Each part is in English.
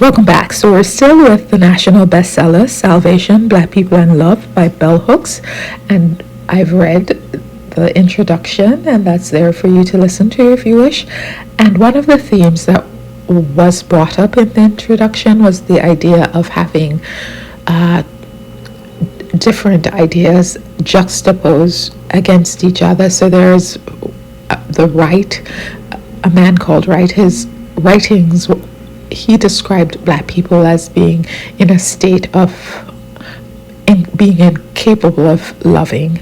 Welcome back. So we're still with the national bestseller, Salvation, Black People and Love by Bell Hooks. And I've read the introduction, and that's there for you to listen to if you wish. And one of the themes that was brought up in the introduction was the idea of having different ideas juxtaposed against each other. So there's the Wright, a man called Wright. His writings, he described Black people as being in a state of being incapable of loving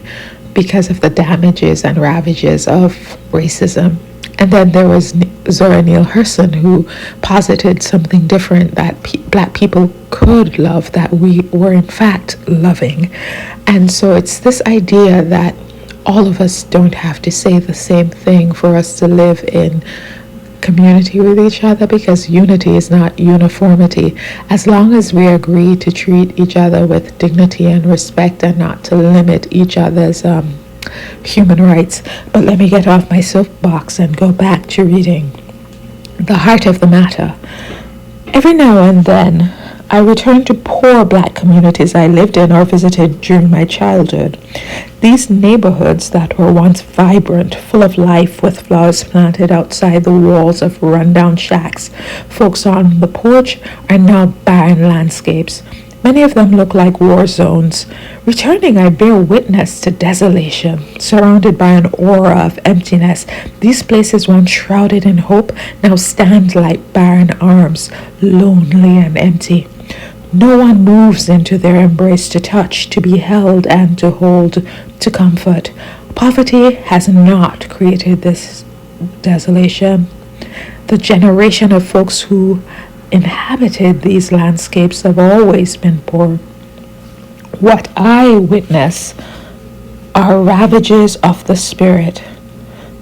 because of the damages and ravages of racism. And then there was Zora Neale Hurston, who posited something different, that Black people could love, that we were in fact loving. And so it's this idea that all of us don't have to say the same thing for us to live in community with each other, because unity is not uniformity. As long as we agree to treat each other with dignity and respect and not to limit each other's human rights. But let me get off my soapbox and go back to reading the heart of the matter. Every now and then I return to poor Black communities I lived in or visited during my childhood. These neighborhoods that were once vibrant, full of life, with flowers planted outside the walls of rundown shacks, folks on the porch, are now barren landscapes. Many of them look like war zones. Returning, I bear witness to desolation, surrounded by an aura of emptiness. These places, once shrouded in hope, now stand like barren arms, lonely and empty. No one moves into their embrace to touch, to be held, and to hold, to comfort. Poverty has not created this desolation. The generation of folks who inhabited these landscapes have always been poor. What I witness are ravages of the spirit,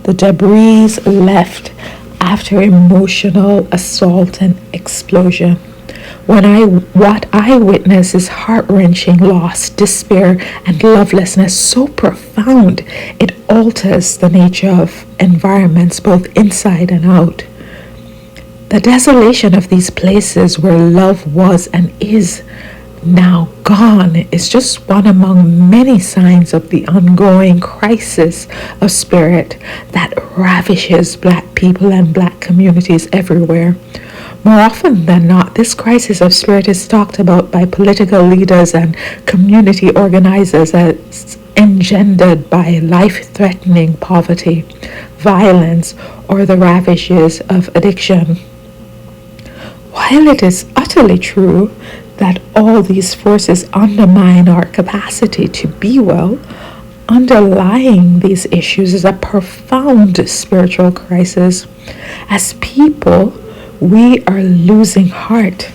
the debris left after emotional assault and explosion. What I witness is heart-wrenching loss, despair, and lovelessness so profound it alters the nature of environments both inside and out. The desolation of these places where love was and is now gone is just one among many signs of the ongoing crisis of spirit that ravishes Black people and Black communities everywhere. More often than not, this crisis of spirit is talked about by political leaders and community organizers as engendered by life-threatening poverty, violence, or the ravages of addiction. While it is utterly true that all these forces undermine our capacity to be well, underlying these issues is a profound spiritual crisis. As people, we are losing heart.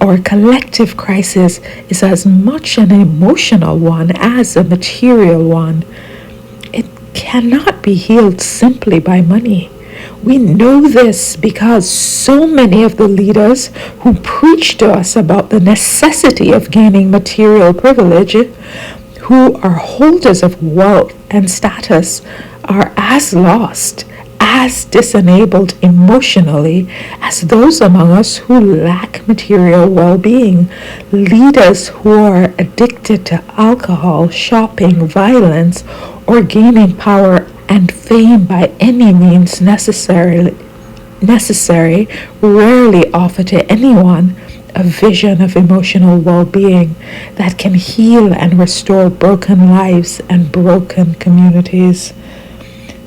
Our collective crisis is as much an emotional one as a material one. It cannot be healed simply by money. We know this because so many of the leaders who preach to us about the necessity of gaining material privilege, who are holders of wealth and status, are as lost, as disenabled emotionally as those among us who lack material well-being. Leaders who are addicted to alcohol, shopping, violence, or gaining power and fame by any means necessary rarely offer to anyone a vision of emotional well-being that can heal and restore broken lives and broken communities.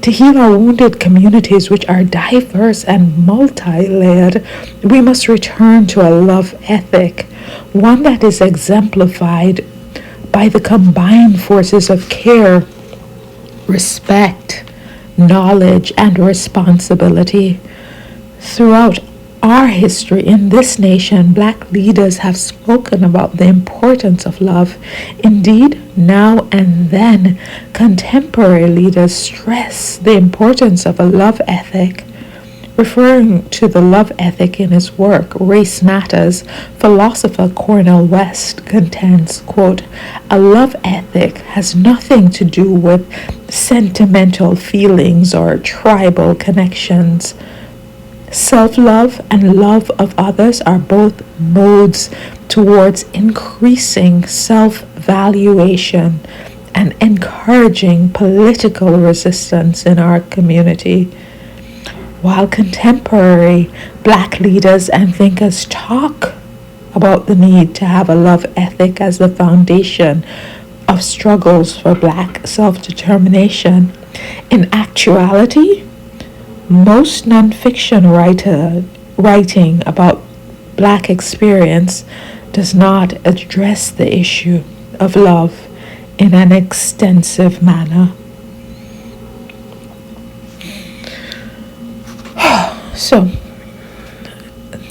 To heal our wounded communities, which are diverse and multi-layered, we must return to a love ethic, one that is exemplified by the combined forces of care, respect, knowledge, and responsibility. Throughout our history in this nation, Black leaders have spoken about the importance of love. Indeed, now and then, contemporary leaders stress the importance of a love ethic. Referring to the love ethic in his work, Race Matters, philosopher Cornel West contends, quote, "A love ethic has nothing to do with sentimental feelings or tribal connections. Self-love and love of others are both modes towards increasing self-valuation and encouraging political resistance in our community. While contemporary Black leaders and thinkers talk about the need to have a love ethic as the foundation of struggles for Black self-determination, in actuality, most nonfiction writing about Black experience does not address the issue of love in an extensive manner. So,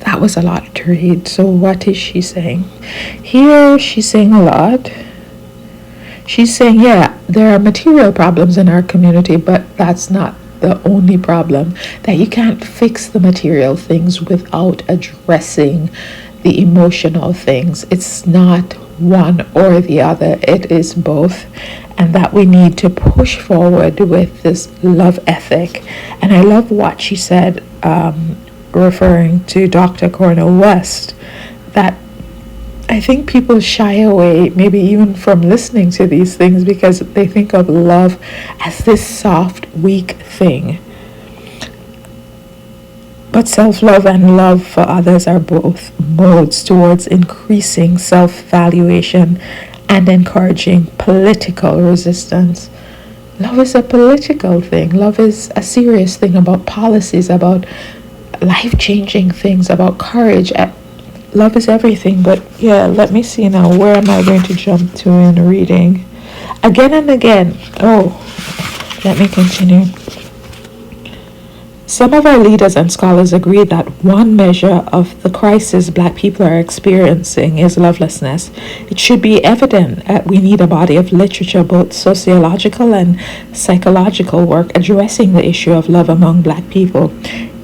that was a lot to read. So what is she saying? Here she's saying a lot. She's saying, yeah, there are material problems in our community, but that's not the only problem. That you can't fix the material things without addressing the emotional things. It's not one or the other. It is both. And that we need to push forward with this love ethic. And I love what she said, referring to Dr. Cornel West, that I think people shy away maybe even from listening to these things because they think of love as this soft, weak thing. But self-love and love for others are both modes towards increasing self-valuation and encouraging political resistance. Love is a political thing. Love is a serious thing about policies, about life-changing things, about courage. Love is everything. But yeah, let me see now. Where am I going to jump to in reading? Again and again. Oh, let me continue. Some of our leaders and scholars agree that one measure of the crisis Black people are experiencing is lovelessness. It should be evident that we need a body of literature, both sociological and psychological work, addressing the issue of love among Black people,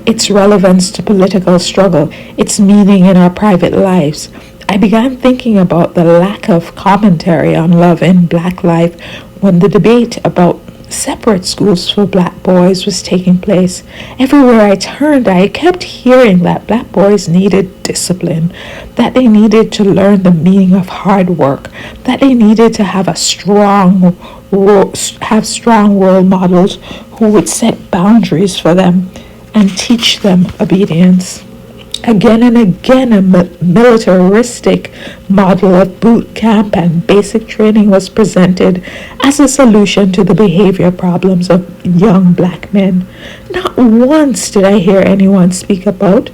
its relevance to political struggle, its meaning in our private lives. I began thinking about the lack of commentary on love in Black life when the debate about separate schools for Black boys was taking place. Everywhere I turned, I kept hearing that Black boys needed discipline, that they needed to learn the meaning of hard work, that they needed to have strong role models who would set boundaries for them and teach them obedience. Again and again, a militaristic model of boot camp and basic training was presented as a solution to the behavior problems of young Black men. Not once did I hear anyone speak about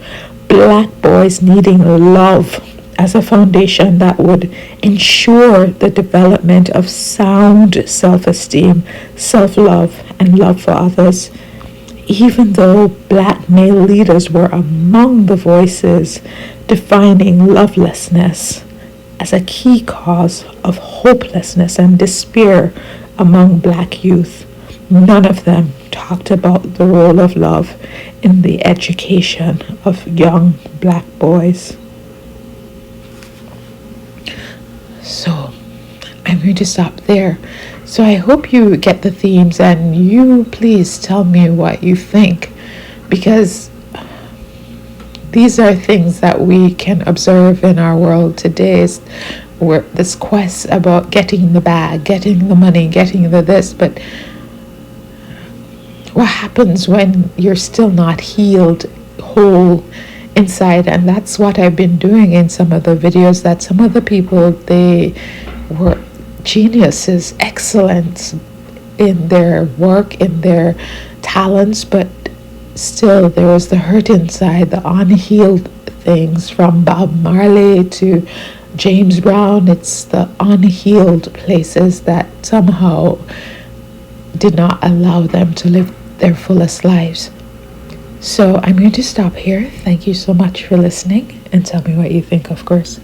Black boys needing love as a foundation that would ensure the development of sound self-esteem, self-love, and love for others. Even though Black male leaders were among the voices defining lovelessness as a key cause of hopelessness and despair among Black youth, none of them talked about the role of love in the education of young Black boys. So, I'm going to stop there. So I hope you get the themes, and you please tell me what you think, because these are things that we can observe in our world today, where this quest about getting the bag, getting the money, getting the this, but what happens when you're still not healed, whole inside? And that's what I've been doing in some of the videos, that some of the people, they were geniuses, excellent in their work, in their talents, but still there was the hurt inside, the unhealed things, from Bob Marley to James Brown. It's the unhealed places that somehow did not allow them to live their fullest lives. So I'm going to stop here. Thank you so much for listening, and tell me what you think, of course.